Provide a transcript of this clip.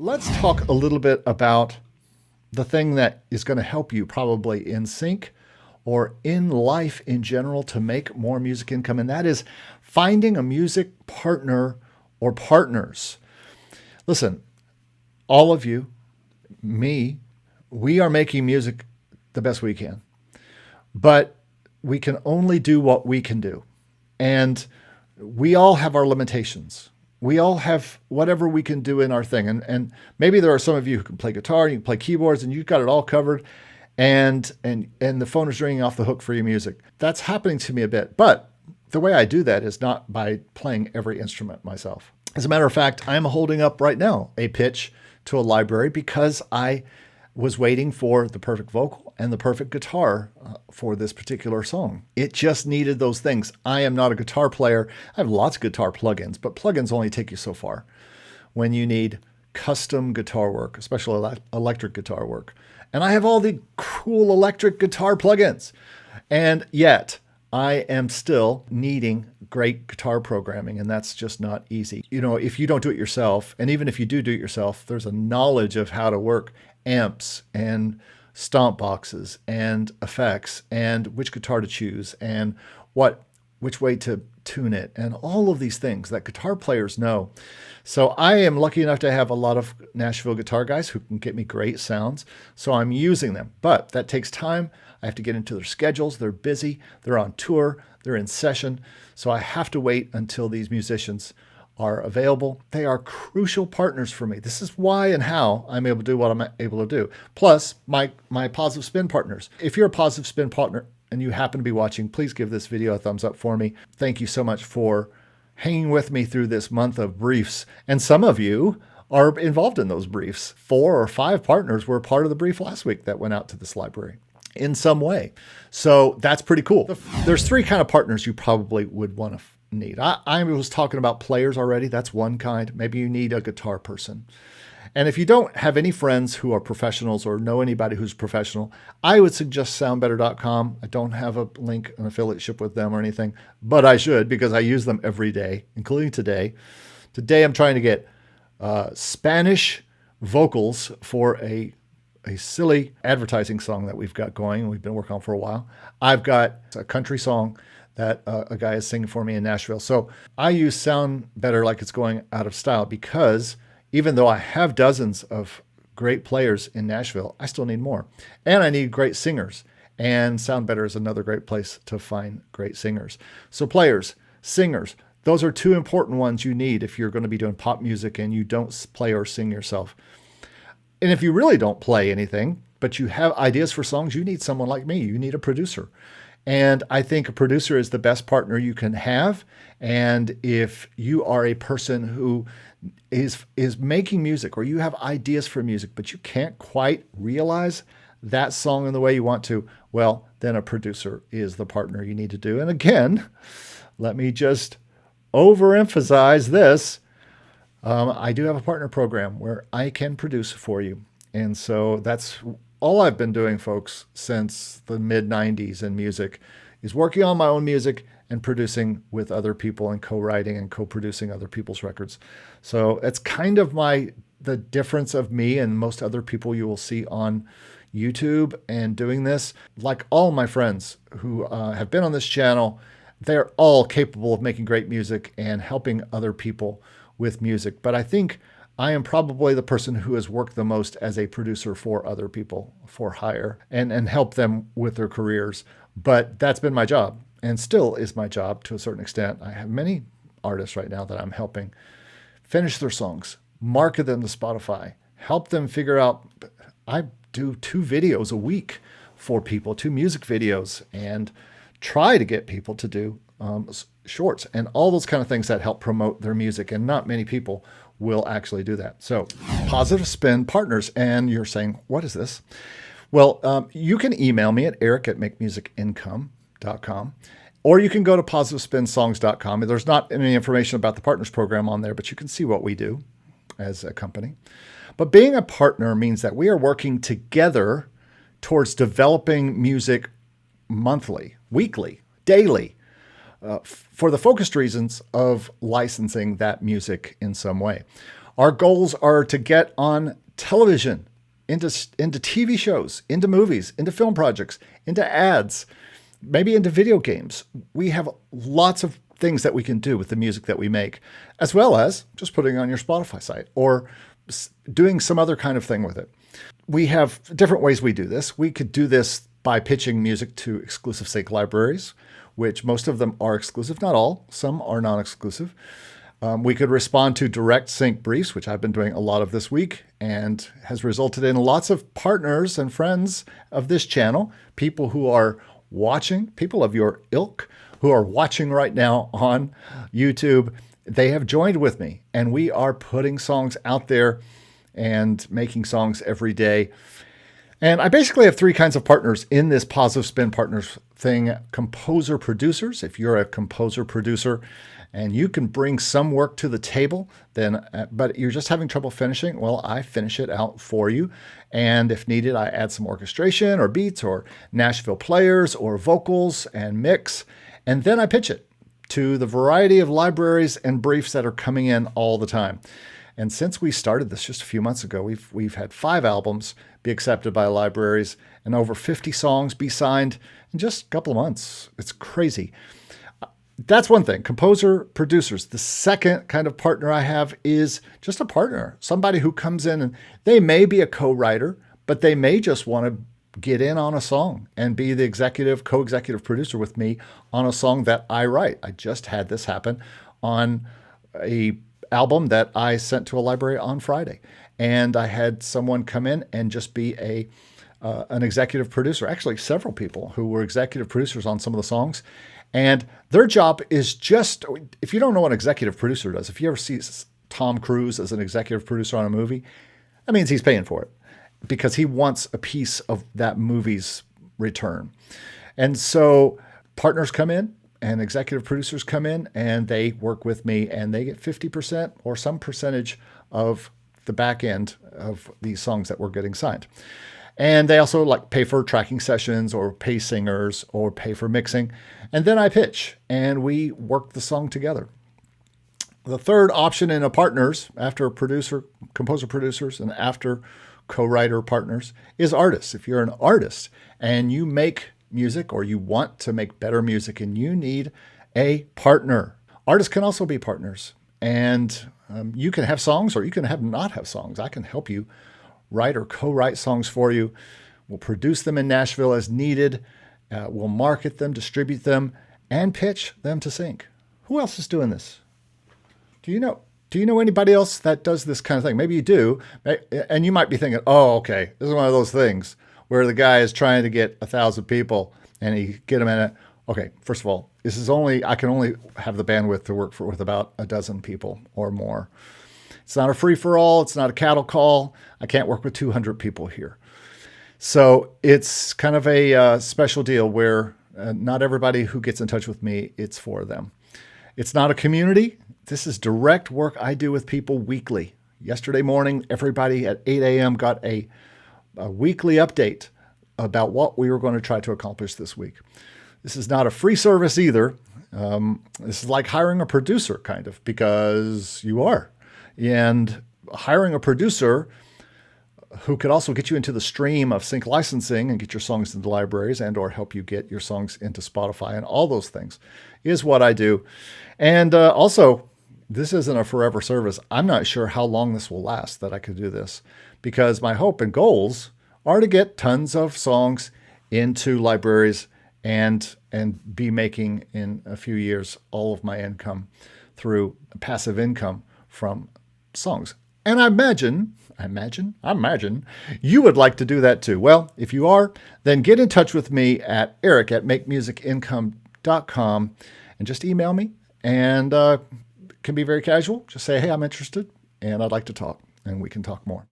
let's talk a little bit about the thing that is going to help you probably in sync or in life in general to make more music income, and that is finding a music partner or partners. Listen, all of you, me, we are making music the best we can, but we can only do what we can do. And we all have our limitations. We all have whatever we can do in our thing. And maybe there are some of you who can play guitar, you can play keyboards, and you've got it all covered, and the phone is ringing off the hook for your music. That's happening to me a bit. But the way I do that is not by playing every instrument myself. As a matter of fact, I'm holding up right now a pitch to a library because I was waiting for the perfect vocal and the perfect guitar for this particular song. It just needed those things. I am not a guitar player. I have lots of guitar plugins, but plugins only take you so far when you need custom guitar work, especially electric guitar work. And I have all the cool electric guitar plugins. And yet I am still needing great guitar programming, and that's just not easy. You know, if you don't do it yourself, and even if you do it yourself, there's a knowledge of how to work amps and stomp boxes and effects and which guitar to choose and which way to tune it and all of these things that guitar players know. So I am lucky enough to have a lot of Nashville guitar guys who can get me great sounds. So I'm using them, but that takes time. I have to get into their schedules. They're busy. They're on tour. They're in session. So I have to wait until these musicians are available. They are crucial partners for me. This is why and how I'm able to do what I'm able to do. Plus my positive spin partners. If you're a positive spin partner and you happen to be watching, please give this video a thumbs up for me. Thank you so much for hanging with me through this month of briefs. And some of you are involved in those briefs. 4 or 5 partners were part of the brief last week that went out to this library in some way. So that's pretty cool. There's 3 kind of partners you probably would want to need. I was talking about players already. That's one kind. Maybe you need a guitar person. And if you don't have any friends who are professionals or know anybody who's professional, I would suggest soundbetter.com. I don't have a link, an affiliateship with them or anything, but I should because I use them every day, including today. Today I'm trying to get Spanish vocals for a silly advertising song that we've got going. We've been working on for a while. I've got a country song that a guy is singing for me in Nashville. So I use Sound Better like it's going out of style because even though I have dozens of great players in Nashville, I still need more. And I need great singers. And Sound Better is another great place to find great singers. So players, singers, those are 2 important ones you need if you're going to be doing pop music and you don't play or sing yourself. And if you really don't play anything, but you have ideas for songs, you need someone like me. You need a producer. And I think a producer is the best partner you can have. And if you are a person who is making music or you have ideas for music, but you can't quite realize that song in the way you want to, well, then a producer is the partner you need to do. And again, let me just overemphasize this. I do have a partner program where I can produce for you. And so that's all I've been doing, folks, since the mid-90s in music is working on my own music and producing with other people and co-writing and co-producing other people's records. So it's kind of the difference of me and most other people you will see on YouTube and doing this. Like all my friends who have been on this channel, they're all capable of making great music and helping other people with music. But I think I am probably the person who has worked the most as a producer for other people for hire and help them with their careers. But that's been my job and still is my job to a certain extent. I have many artists right now that I'm helping finish their songs, market them to Spotify, help them figure out. I do 2 videos a week for people, 2 music videos, and try to get people to do shorts and all those kind of things that help promote their music. And not many people will actually do that. So positive spin partners. And you're saying, what is this? Well, you can email me at eric@makemusicincome.com, or you can go to positivespinsongs.com. There's not any information about the partners program on there, but you can see what we do as a company. But being a partner means that we are working together towards developing music monthly, weekly, daily, for the focused reasons of licensing that music in some way. Our goals are to get on television, into TV shows, into movies, into film projects, into ads, maybe into video games. We have lots of things that we can do with the music that we make, as well as just putting it on your Spotify site or doing some other kind of thing with it. We have different ways we do this. We could do this by pitching music to exclusive sync libraries, which most of them are exclusive, not all. Some are non-exclusive. We could respond to direct sync briefs, which I've been doing a lot of this week and has resulted in lots of partners and friends of this channel, people who are watching, people of your ilk who are watching right now on YouTube. They have joined with me, and we are putting songs out there and making songs every day. And I basically have three kinds of partners in this Positive Spin Partners thing. Composer producers. If you're a composer producer and you can bring some work to the table, then but you're just having trouble finishing, well, I finish it out for you. And if needed, I add some orchestration or beats or Nashville players or vocals and mix. And then I pitch it to the variety of libraries and briefs that are coming in all the time. And since we started this just a few months ago, we've had 5 albums be accepted by libraries and over 50 songs be signed in just a couple of months. It's crazy. That's one thing, composer producers. The second kind of partner I have is just a partner, somebody who comes in and they may be a co-writer, but they may just want to get in on a song and be the co-executive producer with me on a song that I write. I just had this happen on a album that I sent to a library on Friday. And I had someone come in and just be an executive producer, actually several people who were executive producers on some of the songs. And their job is just, if you don't know what an executive producer does, if you ever see Tom Cruise as an executive producer on a movie, that means he's paying for it because he wants a piece of that movie's return. And so partners come in and executive producers come in and they work with me and they get 50% or some percentage of the back end of these songs that we're getting signed. And they also pay for tracking sessions or pay singers or pay for mixing. And then I pitch and we work the song together. The third option in a partners after composer producers and after co-writer partners is artists. If you're an artist and you make music or you want to make better music and you need a partner, artists can also be partners. And you can have songs or you can not have songs. I can help you write or co-write songs for you. We'll produce them in Nashville as needed. We'll market them, distribute them, and pitch them to sync. Who else is doing this? Do you know anybody else that does this kind of thing? Maybe you do. And you might be thinking, oh, okay, this is one of those things where the guy is trying to get 1,000 people and he get them in it. Okay, first of all, I can only have the bandwidth to work with about 12 people or more. It's not a free-for-all. It's not a cattle call. I can't work with 200 people here. So it's kind of a special deal where not everybody who gets in touch with me, it's for them. It's not a community. This is direct work I do with people weekly. Yesterday morning, everybody at 8 a.m. got a weekly update about what we were going to try to accomplish this week. This is not a free service either. This is like hiring a producer, kind of, because you are. And hiring a producer who could also get you into the stream of sync licensing and get your songs into libraries and or help you get your songs into Spotify and all those things is what I do. And also, this isn't a forever service. I'm not sure how long this will last that I could do this because my hope and goals are to get tons of songs into libraries and be making in a few years all of my income through passive income from songs. And I imagine you would like to do that too. Well, if you are, then get in touch with me at eric@makemusicincome.com and just email me. And it can be very casual. Just say, hey, I'm interested and I'd like to talk, and we can talk more.